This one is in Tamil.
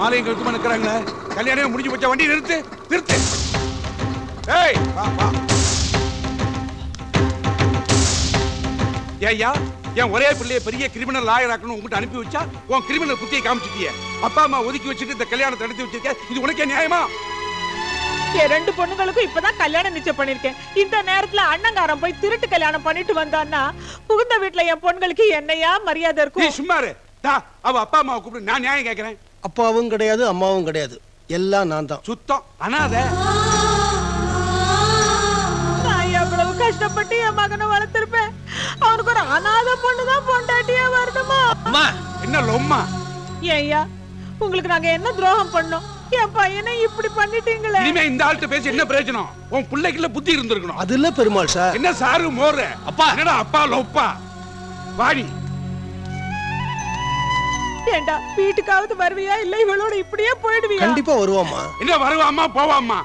மாலையும் கழுத்துமா நிக்கிறாங்களே, கல்யாணம் முடிஞ்சு போச்சா? வண்டி நிறுத்து நிறுத்து. ஏய் வா வா. ஏய்யா, என் ஒரே பிள்ளைய பெரிய கிரிமினல் லாயர் ஆக்கணும் உங்ககிட்ட அனுப்பி வச்சா உன் கிரிமினல் குத்தியை காமிச்சிட்டியே. அப்பா அம்மா ஒதுக்கி வச்சுட்டு இந்த கல்யாணத்தை நடத்தி வச்சிருக்க, இது உனக்கே நியாயமா? என் 2 பொண்ணுங்களுக்கும் இப்பதான் கல்யாணம் நிச்சயம் பண்ணிருக்கேன். இந்த நேரத்துல அண்ணங்காரன் போய் திருட்டு கல்யாணம் பண்ணிட்டு வந்தான்னா புகுந்த வீட்டுல என் பொண்ணுங்களுக்கு என்னையா மரியாதை நீ இருக்கும்? சும்மா இரு. அவ அப்பா அம்மாவை கூப்பிட்டு நான் நியாயம் கேட்கிறேன். அப்பாவும் கிடையாது அம்மாவும் கிடையாது, எல்லாம் நான் தான். சுத்தம் அனாதை. நான் எவ்வளவு கஷ்டப்பட்டு என் மகனை வளர்த்திருப்பேன். அவனுக்கு ஒரு அனாதை பொண்ணுதான் பொண்டாட்டியா வரணுமா? அம்மா என்ன லொம்மா? ஏய்யா, உங்களுக்கு நாங்க என்ன துரோகம் பண்ணோம்? என் பையனை இப்படி பண்ணிட்டீங்களே. இனிமே இந்த ஆள்கிட்ட பேசி என்ன பிரயோஜனம்? உன் பிள்ளைக்குள்ள புத்தி இருந்திருக்கணும். அது இல்ல பெருமாள் சார். என்ன சாரு மோரு? அப்பா என்னடா அப்பா லொப்பா? வாடி. ஏண்டா, வீட்டுக்காவது வருவியா இல்ல இவளோட இப்படியே போயிடுவியா? கண்டிப்பா வருவாமா. என்ன வருவாமா போவாமா?